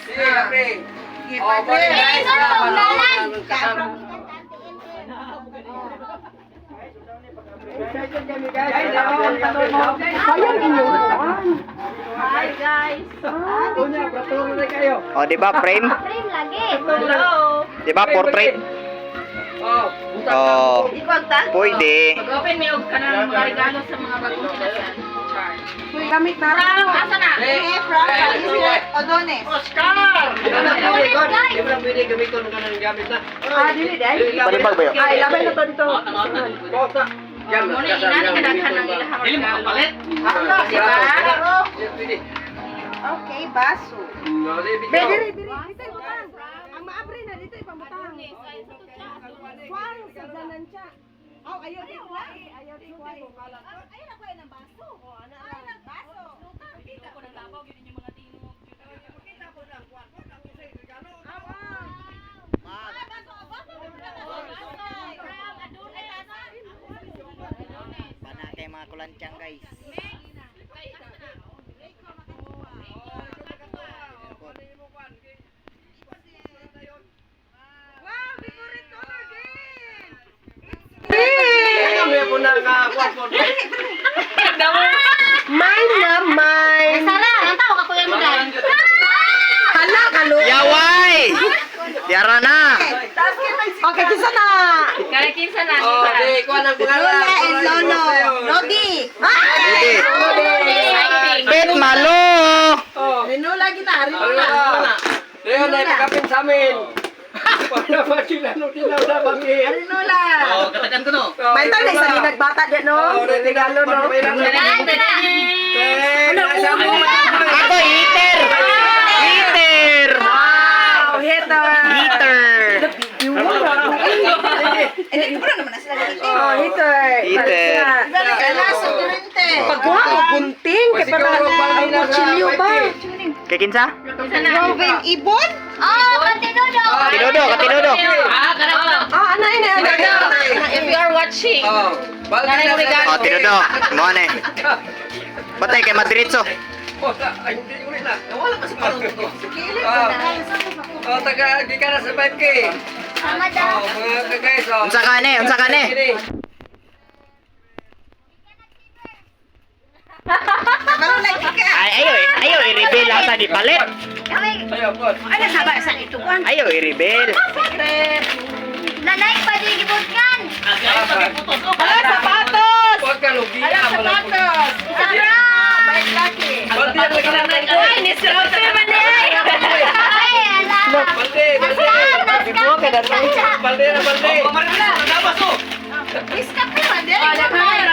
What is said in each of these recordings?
Sige, Apre. Oh, Apre. Guys, Hi guys. O, di ba, frame? Frame lagi. Hello. Di ba, portrait? Oh, Ikaw ta? pwede. Mag-open may og kanang mga regalo sa mga bagong kinasal. Char. Uy, gamit na. From, asa na? From Odones. Dili dahil. Balibag ba yun? Ay, labay na to dito. Muna inani ka daghan ng ilahang regalo. Diba? Okay, baso. Dili. Dito ibutang. Ang maabre na dito ipamutang. Juan, sa danan siya. Oh, ayaw dito. Ayaw dito. Ayaw na ko ng baso. Ay, ng baso. Kita ko ng labaw, yun yung mga tingog. Kita ko ng Juan. Pana kay mga kulantyang, guys. Wow, favorite color again. Mine na mine. Sara, ang tawag ako yung mga. Hala, kalo. Yaway! Yara na! Okay, kisa na. Kaya kinsa na. Lola and Lolo. Lodi. Pwede. Bet malo! Rinola kita, Rinola. Leon na ipagkapin sa amin. Para ba sila nung tinawda kami? Rinola. Katakan ko no. May tanay sa nagbata dyan, no? Regalo, no? Ako, heater! Heater! Wow, heater. Heater! Oh, heater. Heater. Pagkuha ko, gunting. Kaya parang ang kutsilyo ba? Kay kinsa? Robin Ibon? Oh, katinudo. Katinudo! Ah, ano yun? If you are watching. Nanay ko regalo. O, tinudo. Mo na eh. Batay kay Madritso. Ay, hindi ko rin na. Nawala pa si Marong ito. Taga, di ka na sa 5K. Sama daw. Mga kagayos, Unsa ka ni? Unsa ka ni? Ay, ayaw i-reveal asa di palit. Ayaw, boss. Ano sa ba sa ito? Ayaw i-reveal. Nanay, pwede gibot yan. Ala, sapatos! Huwag ka lugi. Ala, sapatos! Isa ra. Balik laki. Balde, lagi na na. Ay, nisrote man eh! Ay, ala. Balde, balde. Ibuha ka na to. Balde na, balde. Iskap ka man eh! Wala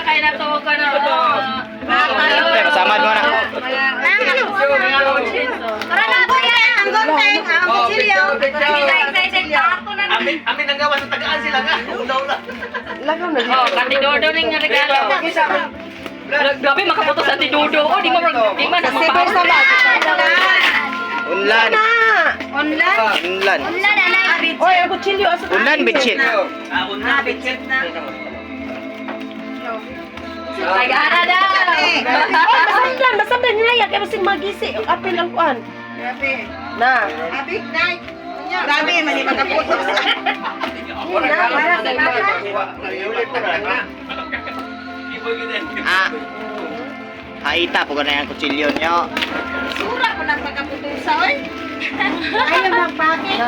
kayo na to. Tay, pasamad mo na. Para na po yan. Ang gonteng, ang kutsilyo. Amin ang gawa sa tagaan sila nga. Ulaw-ulaw. Lagaw na Oh, katinudo ning nga regalo. Grabe makaputos sa tinudo. Oh, di mo Sibay sa bag. Unlan. Online? Unlan. Wala na lang. Oy, ang kutsilyo. Unlan bitchin. Bitchit na. Nag-ara daw. Basta nilaya, kaya masing magisi. Ang apil ang kuan. Grabe. Na. Abig, night. Grabe, mali magkaputos. Haita po na yung kutsilyo nyo. Sura ko lang magkaputos sa oy. Ayaw magpakit.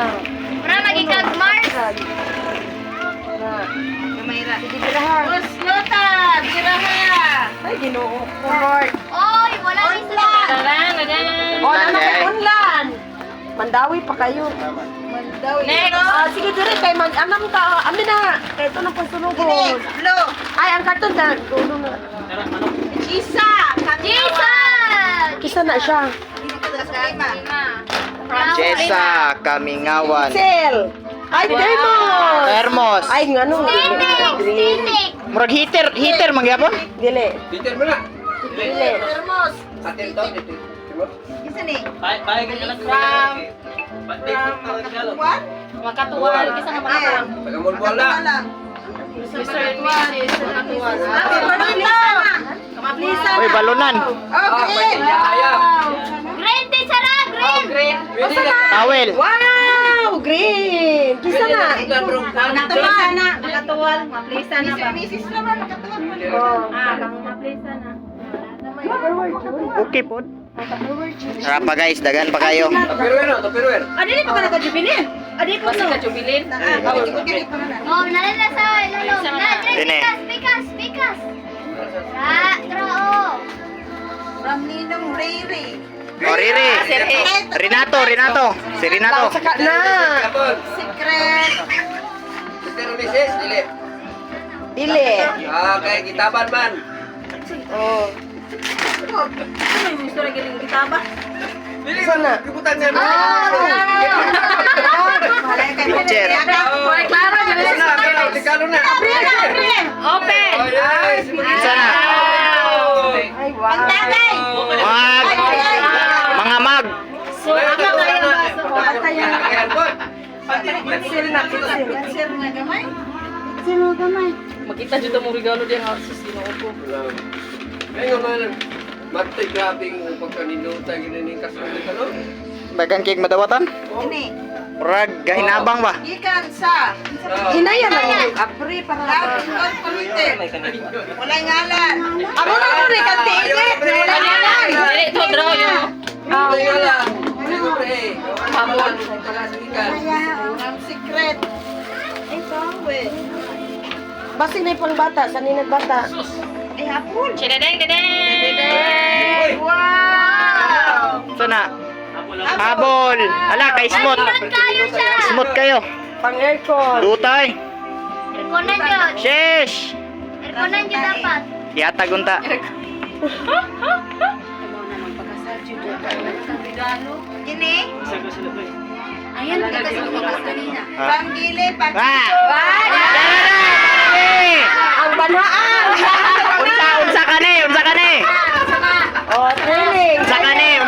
Para maging kag-Mars. Kamayra. Sige, biraha. Lota, biraha. Ay, ginoo ko. Oy, wala ni sila. O, ano kay Unlan? Mandawi pa kayo. Mandawi. Next. Sige, dire kay anam ka. Amin na. Kaya ito ng pansunugon. Ay, ang karton na. Dulo na. Isa. Jesus! Kisa na siya. Jessa, Kamingawan. Sel. Ay, Dermos. Hermos. Ay, ngano. Stinik! Murag heater mangyapon? Dili. Peter mo na. Dili. Atin to, dito. Isa ni. Makatuwal. Kisa nga makatuwal. Tagamulbual na. Mr. and Mrs. Makatuwal. Uy, balunan. Okay. Ayaw. Green tea, Sarah! Green! Pwede na. Towel. Wow! Green! Kisa na. Nakatuwa na. Nakatuwal. Maplisa na ba? Misis naman, nakatuwa. Maplisa na. Okay po. Sarap pa guys, dagan pa kayo. Tupperware. Adi pa ka nakajubilin? Adi pa ka jubilin? Oh, nalala sa lalo. Dine. Pikas. Trao. From Ninong Riri. Oh, Riri. Renato. Si Renato. Saka na. Secret. Secret Mrs. Dili. Dili. Okay, kitaban man. Oh. Ano yung gusto na giling kitaba? Dili Sana. Kibutan niya. Picture. Hoy, klaro dyan na Kana, tikalo na. Open! Oh, yes. Sana. Ay, wow. Mag. Mga mag. So, ako kayo ba? Sir na, sir na gamay. Makita dito mong regalo din ha sa Sinoo ko. Ngayon man, matay grabing pagkaninutan ginaning kasunod ano? Bagang cake madawatan. Ini. Murag gahinabang ba? Gikan sa. Hinaya lang yung apri para. Walay ngalan. Amo na ko rin kantiinit. Walay ngalan. Dili, ito draw yun. Ay wala. Siyempre, hamon pagkasikan. Ang secret. Ito, we. Basi na yung pangbata, sa ninag bata. Eh, hapon. Chidadeng, dadeng! Wow! Sana. Habol. Ala, kay smooth. Kayo siya. Smooth kayo. Pang aircon. Dutay. Erkonan yun. Sheesh. Erkonan yun dapat. Yatag unta. Gini? Ayan, kasi bukas kanina. Pang gili, pang Ah. Ang banhaan! Unsa kani? Oh, training! Unsa kani?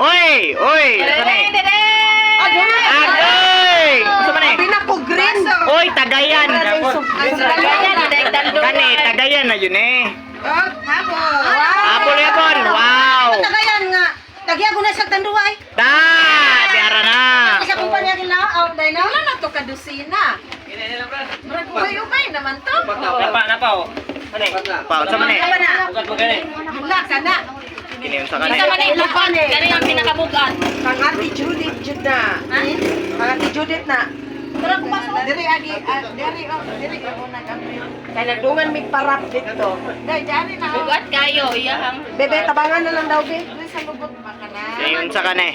Oy! Oy, unsa ni? Agoy! Unsa man ni? Pinako green! Oy, Tagayan. Tagayan, Kani, Tagayan na yun eh. Oh, hapon! Wow! Apol. Wow. Tagayan nga! Tagya ko na sa tanduay! Da, diara na. Isa kumpanya kila, oh, dahil na lang to kadusina. Ubay naman to. Pa, unsa man ni? Wala ka na. Kini unsa kani? Isa man ilupan, gani ang pinakabugan. Kang Ate Judith Jud na. Kang Ate Judith na. Tara, pumasok. Diri agi, diri ako nag-apil. Kaya nagdungan may parap dito. Dahil dyan na. Bugat kayo, iyahang. Bebe, tabangan na lang daw, be. Sa lubot pa ka na. Kini unsa kani?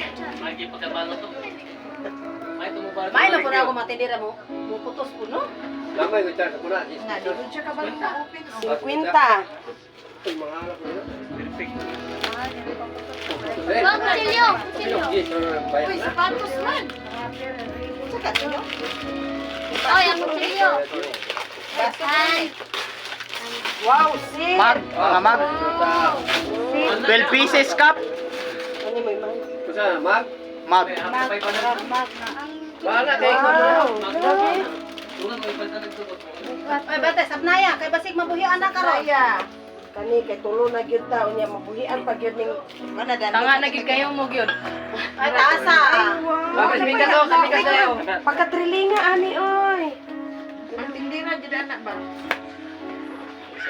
May lang po na ako matindira mo. Muputos po, no? Lamay ko sa kuna. Nga, di rin siya ka ba open? 50. Wag, kusilyo. Uy, sapatos man. Saka niyo. Oh, yung kusilyo. Ay. Wow, sis. Mag, mga mag. 12 pieces cup. Ano mo yung Kusa, mag. Mag. Wala kay ko. Ay, bate, sabnaya. Kay basig mabuhian na karon. Saya. Kani kay tulo na gyud ta unya mabuhian pag gyud ning mana dan. Tanga na gid kayo mo gyud. Ay taasa. Bakit may kayo? Pagkatrilinga ani oy. Ang tindira gyud anak ba?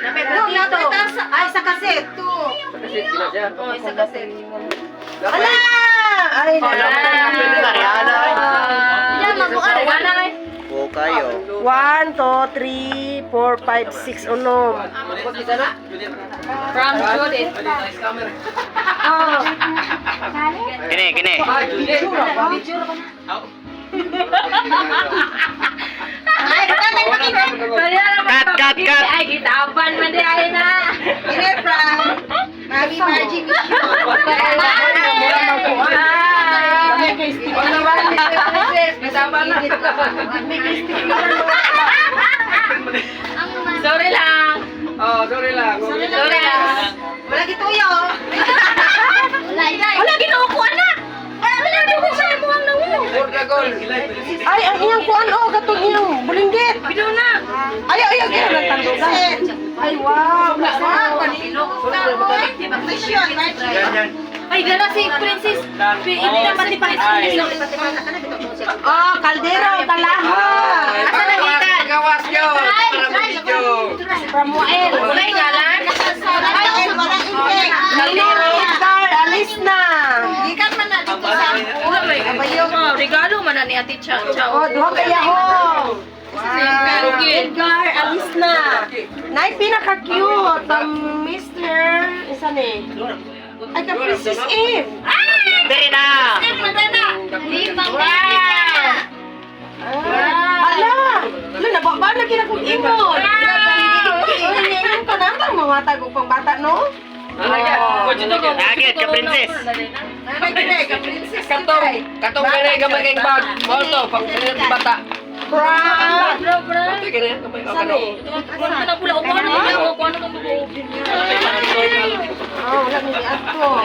Napay No, dito. taasa. Ay sa kaset to. Kasi sila siya. Oh, isa kasi. Ala! Ay na. Diyan, mabuan. Wala na eh. O kayo. 1 2 3 4 5 6 unom. Mag-isa na. From Judith. Oh. Kini. Ay, Cut. Ay, gitaban man di ay na. Ini from Mami Margie Sorry lang. Oh, sorry lang. Sorry lang. Wala gituyo. Wala, ilay. Wala ginuukuan na. Ay, wala ginuukuan sa imuhang nangulo. Dragon. Ay, ang iyang kuan o katong iyang bulinggit. Bidon na. Ayaw, kaya lang tandugan. Ay, wow. Wow, Mission, Margie. Yan. Ay, gana si Princess. Hindi na pati pa. Oh, kaldero, talahon. Asa na kita? Gawas nyo. Para mag-video. From Moel. Wala yung ngalan. Kaldero, Edgar, alis na. Gikan man na dito sa Wala may regalo man na ni Ate Chow. Oh, duha kaya ho. Wow. Edgar, alis na. Nay, pinaka-cute. Mr. Isa ni. Ay, ka Princess Eve. Diri na. Limang Ala! Ala, nababa na kinakong imon. Ay, ngayon ka na. Ang mga tago pang bata, no? Nagit ka, princess. Katong kaya gamay kayong bag. Molto, pang sinit bata. Prank! Ate ka na, gamay ka Saan no. eh? Ano ka na pula? Ano ka na Oh, wala mo ni Ato.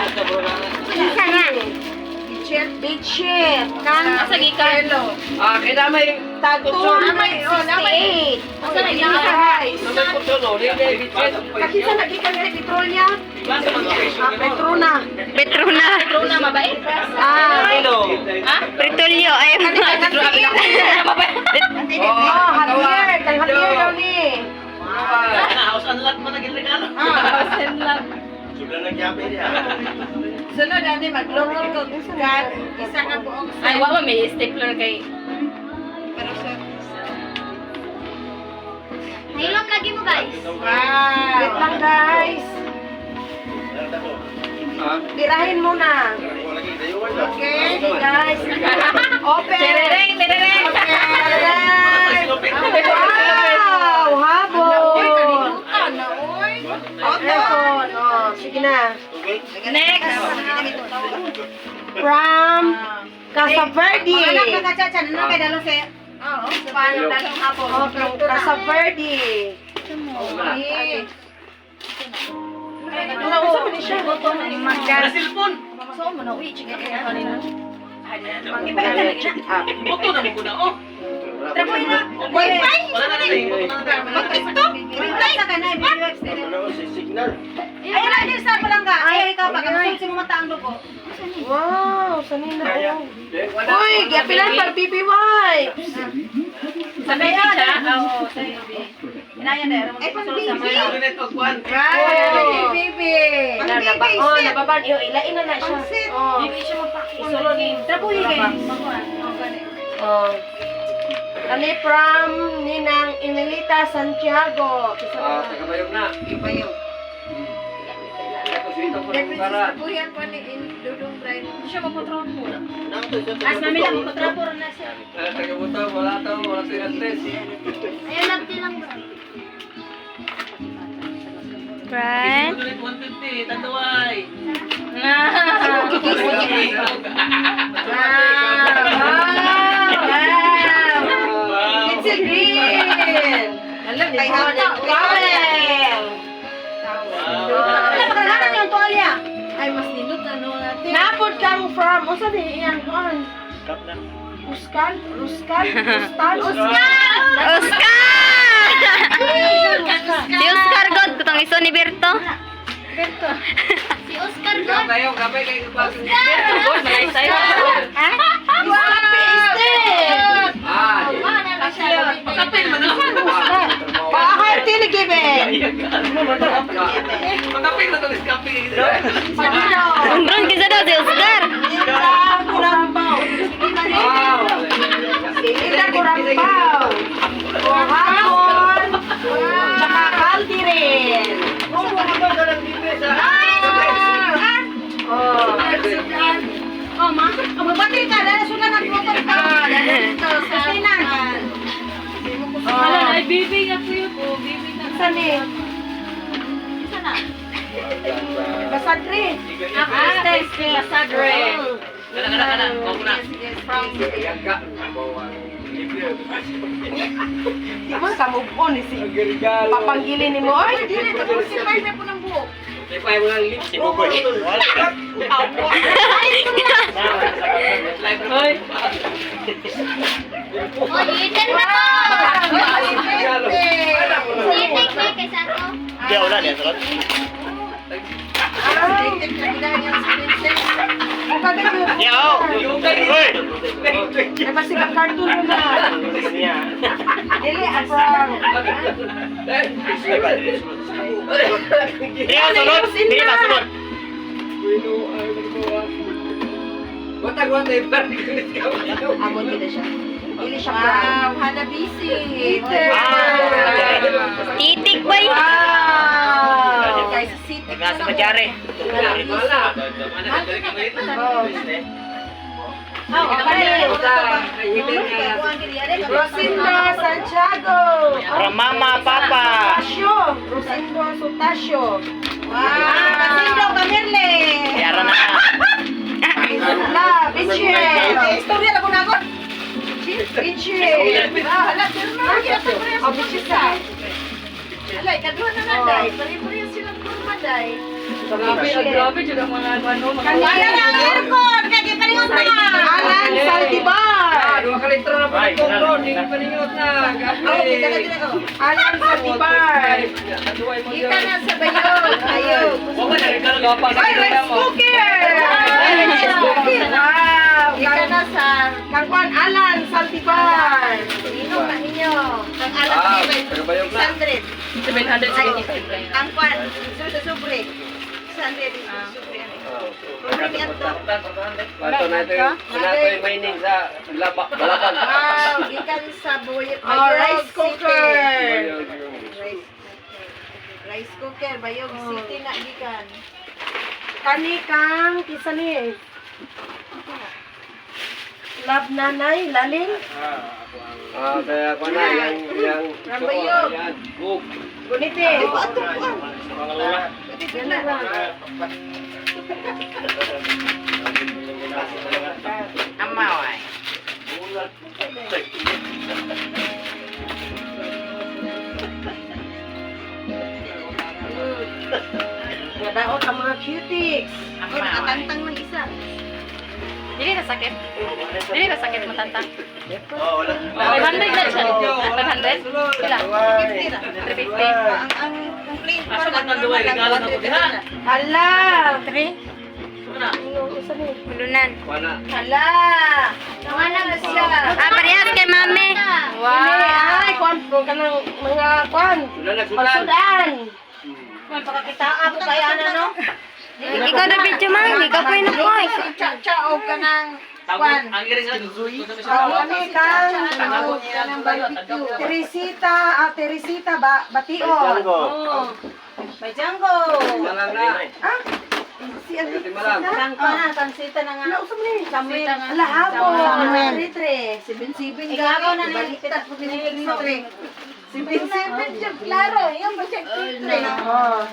Isa nga. Bitchit. Kan Asa gikan? Kinamay Tagto. Namay 68. Asa na gikan? Guys. Namay kursono, di kayo bitchet. Kakisa na gikan ni petrol niya. Petrona. Petrona. Rona mabait. Ha? Pretolyo. Ay, Oh, Javier. Kang Javier daw ni. Sunod ani mag-local ko kan isa ka buong Ay, wala may stapler kay. Nilom lagi mo guys. Wait lang guys. Tirahin muna. Okay, guys. Open. Terereng, terereng. Wow, habol. Open. Oh, sige na. Next. From Casa Verde. Oh, from Casa Verde. Ano usa man ni siya? So, mo na uwi. Chika kaya kanina. Wow, sanina ko. Uy, giapilan pag BB wipes. Sanay ka siya? Oo, sanay. Ay, pang BB. Oh, nababan. Ilain na siya. Oh. Hindi siya magpakisulo ni. Trabuhi kayo. Oh. Kani from Ninang Emilita Santiago. Tagabayog na. Tapos dito po ng karat. Hindi siya magpatrapo. As mami lang, magpatrapo rin na siya. Tagabuto, wala to, wala sinastres. Ayun lang tilang bro. Right. It's a green. Alam ni Napod kang from, o saan yan? Uskan? Uskan? Uskan? Oscar! Si Oscar God, kutong iso ni Berto. Si Oscar Ikaw God. kayo, kapay kayo kapag. Boy, malay sa'yo. Kapay mo na. Pakahar tiligibin. Kapay na to, kapay. Undron kisa daw si Oscar. Ila Kurambaw. Ila Kurambaw. O hapon. Tsaka kaldi rin. Oh, ma. Magbati ka. Dahil sila nag-motor ka. Kasinan. Ay, baby nga po yun. Baby nga. Saan eh? Basadre. Basadre. Di man ka move on eh, si papanggilin ni mo. Ay, di na ito si Pai na po ng buhok. Ipay mo ng lips. Oh, eater na to. Sitik na kay Santo. Di, wala niya. Yo! Uy! Ay, basta ka cartoon mo na. Dili, aprang. Hindi ka sunod! Hindi ka sunod! Watag-watag. Amon kita siya. Dili siya Wow, prang. Hanabisi. Titik ba yun? Wow! Guys, sitik Nga sa Magyari. Wala. Rosindo Santiago. From Mama, Papa. Sutasio. Rosindo Sutasio. Wow, Rosindo Camerle. Yara na. Ala, Biche. Istorya na ko. Biche. Hala, pero na. Oh, Biche sa. Hala, ikaduha na na, day. Pari-pari silang kurma, day. Grabe dyan ang mga ano. Wala na ang aircon, kaya palingon na. Alan Saldivar. Dua ka litro na pa ito, bro. Hindi ka paningot na. Alan Saldivar. Kita na sa bayo. Ayaw. Ay, rice cooker. Rice cooker. Wow. Kita na sa Kangkuan Alan Saldivar. inom na ninyo. Ang alam Ah, ni pero ba yung 600. 775. Ang kwan, sobre. 600 sobre. Ito na ito yung mining sa Balapan. Wow, gikan sa Buyot Oh, rice cooker. Rice cooker, Bayog City na gikan. Kani kang kisa ni. Love nanay, laling. Kaya ko na yung Rambayog. yan. Gug. Guniti. Amaway. Nadaot ang mga cuties. Ako nakatangtang ng isa. Dili na sakit. Dili na sakit mo tantang. Oo, wala. 500 na siya. 500? Wala. 50 na. 350. Ang complaint pa lang normal lang. Hala. 3? Yung isa ni. Lunan. Wala. Hala! Nawanan na siya. Ah, parehas kay mami. Ini ay kwan po kanang mga kwan. Sudan na sudan. Pagsudan. Man pagkakitaan ko kaya na no. Ikaw na video man. Ikaw po yung nakoy. Chao ka ng kwan. Ang iris na Zuy. Kani kang Kanang barbecue. Teresita Bation. May Django. Malang na. Ah? Si ano? Hindi malang. Kang kana, kansita na nga. Nausap ni. Samuel. Ala hapon. Samuel. Ritre. Sibin-sibin Ikaw na nalitat po pinilitre. Sibin-sibin siya, klaro. Yan ba siya litre? Oh.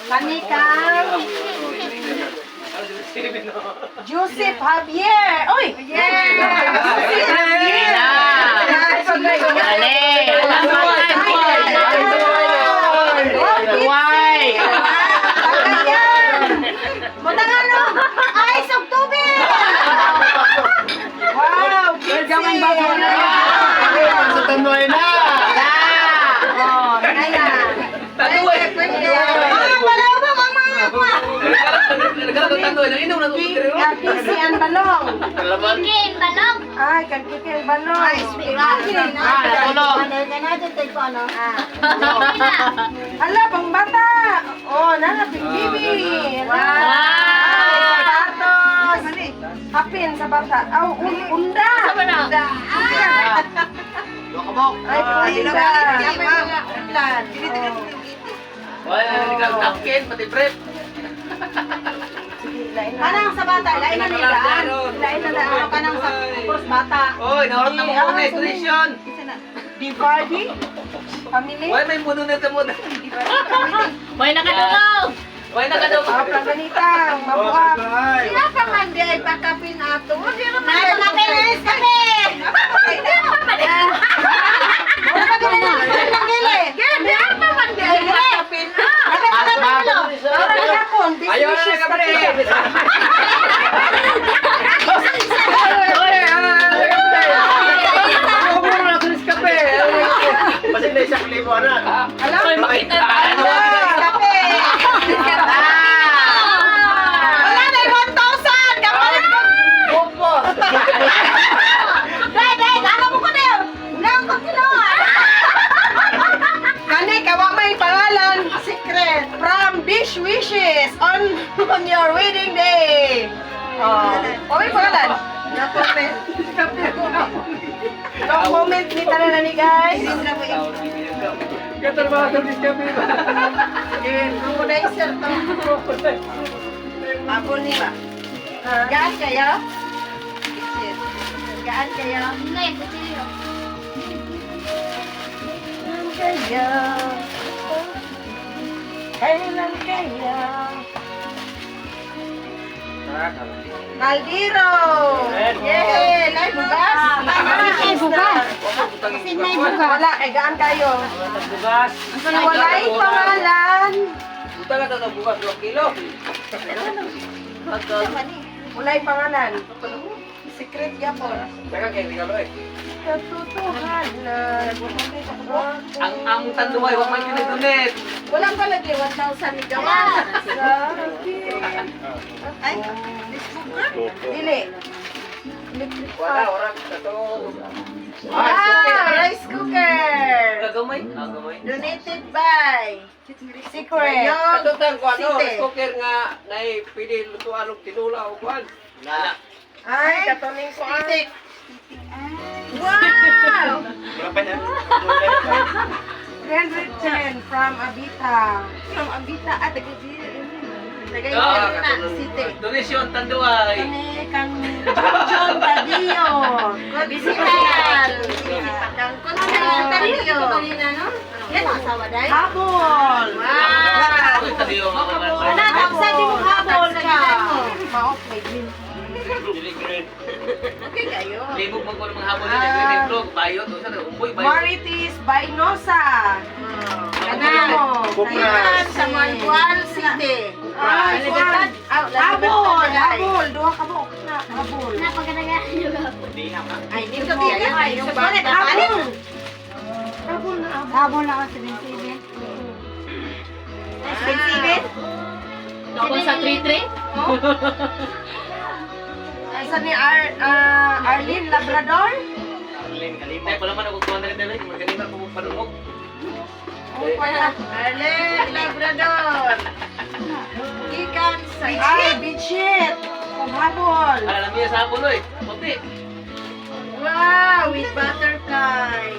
Kani kang Joseph Javier. Oy! Yeah! Joseph Javier. Why? Mutangano! Ay, sa Oktuber! Wow! Gamay ba ko na? Sa tandoy na! Oh, kaya. Pwede. Wala ba mga kwa? Kisi ang balong. Kalaban? Kin, balong. Ay, kagkiki ang balong. Ay, speaking. tulog. Ano na natin tayo ko ano? Ala, pang bata. Oh, nanaping bibi. Wow. Sapatos. Hapin sa bata. Aw, unda. Unda. Lokabok. Ay, unda. Plan. Kanang sa bata, lain na nila. Lain na lang. Kanang sa pros bata. Oy, nawaran na mo na nutrition. Di Barbie. Family. Oy, may puno na sa mo. May nakadungog. Oy, nakadaw. Ah, praganita. Mabuak. Sila pa man di ay pakapin ato. Di naman ay pakapin. Kape! Di naman pa di. Wala pa din na. Di naman man di ay pakapin. Kape pa naman lo. Parang hapon. Ayaw na Business ka pre. Kasi na isang libo na. Alam? Makita. Kape! Sunday. Oh, may pangalan. No comment. No comment ni tanan ni guys. Katrabaho sa Discovery ba? Crocodizer to. Apple ni ba? Gaan kayo? Gaan kayo? Kailan kaya? Caldero! Yay! May bugas! May bugas! May bugas! Wala, kay gaan kayo. Bugas. Wala'y pangalan. Buta ka sa bugas 2 kilo. Wala'y pangalan. Secret yapon. Saka kay regalo eh. Katotohanan. Ang tanduay wa man kinadunit. Wala pa lagi 1,000 ni Gawan. Ay, dili. Wala ora sa to. Rice cooker. Gagamay. Gagamay. Donated by Secret. Katutang ko ano, Site. cooker nga nay pili lutuan og tinula og kuan. Wala. Ay, katuning ko ang... Wow! 310 from Abita. From Abita at City. Donation tanduay. Kani kang John Tadio. Good visital. Kang John Tadio. Yan ang asawa dahil? Habol. Wow! Anak, sa di mo habol ka. Ma-off may green. Okay kayo. Libog mo ko ng mga habol ni vlog bayo to sa umboy bayo. Marites Bainosa. Kanamo. Kupras. Sa Mantuan City. Habol. Habol. Duha ka mo. Habol. Ay, dito ba yan? Yung bata. Habol. Habol na ako 77. 77? Tapos sa 3-3? Isa ni Arlene Labrador? Ay, pala man ako 200 dala, magkalima ko panungog. Arlene Labrador. Ikan sa... Ay, bitchit. Habol. Alam niya sa habol oy. Puti. Wow, with butterfly.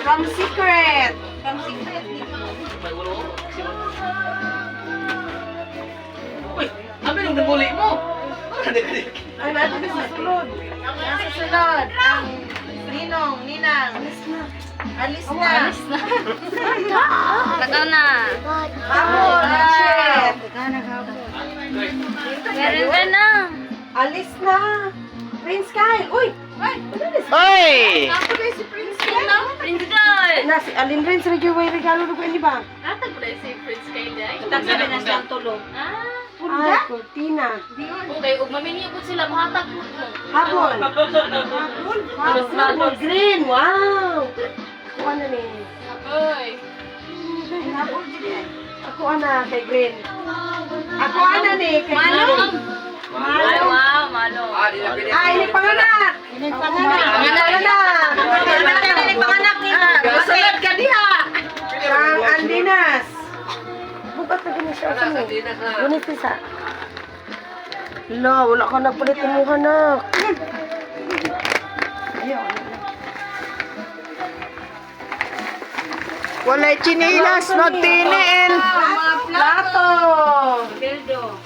From Secret. From Secret. May ulo. Uy, abi nung nabuli mo. Ay, natin na susunod. Ang susunod. Ang Ninong, Ninang. Alis na. Alis na. Lagaw na. Habol, bitchit. Meron ka na. Alis na. Prince Kyle. Uy! Ay! Hoy! Ako na si Prince Kyle. No? Prince Kyle. Na, si Alin Prince, may regalo na ko hindi ba? Atag pala si Prince Kyle ay. Sabi na siyang tulong. Ah. Ay, cortina. Okay, ug mamini po sila mahatag po. Habol. Habol. Green. Wow! Ako ano ni? Oy. Habol. Ako ano kay Green. Ako ano ni? Kay Green. Ay, wow, malo. Ay, ini panganak. Ini panganak. Panganak. Ini panganak ni. Masalat ka diha. Kang Andinas. Bukat na gini siya sa mo. Gunit isa. Lo, wala ka nagpalit mo hanak. Walay chinilas, magtiniin. Mga plato.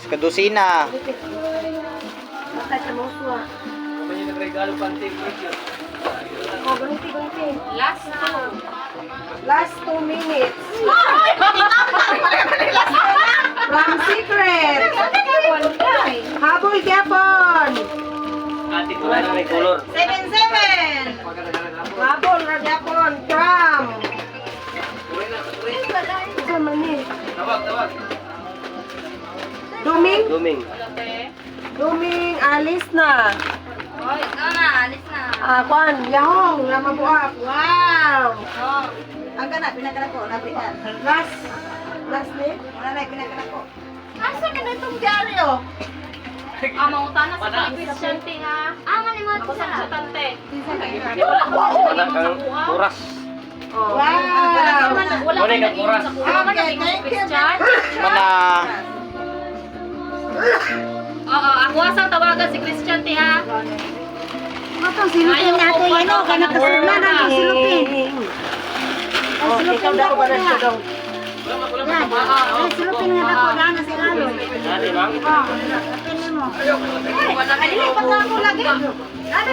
Kadusina. Bakit sa mga suwa? May nagregalo panting video. Oh, ganti. Last 2 two. minutes. From Secret. Habol Gapon. Ati ko na may color. 77. Habol Gapon. From. Ito man eh. Tawag. Duming. Duming, alis na. Oy, ikaw na, alis na. Kwan, yahong, lamabuak. Wow. Ang gana, pinagana ko, nabihan. Last ni? Wala na, pinagana ko. Asa ka na itong dyaryo? Mangutana sa mga Christianti ha. Malimot ko sa Tante. Wala kang oras. Wow. Wala Wala kang oras. Wala man naging sa Okay, thank you. Christian. Mana Oo, ako asa tawagan si Christian ti ha. Matong silupin nato yan o, kana kasula na ang silupin. Ay, silupin na ko na. Yan, ay, silupin nga ako na na si Lalo. Oh, silupin mo. Ay, pagka ako lagi. Ano?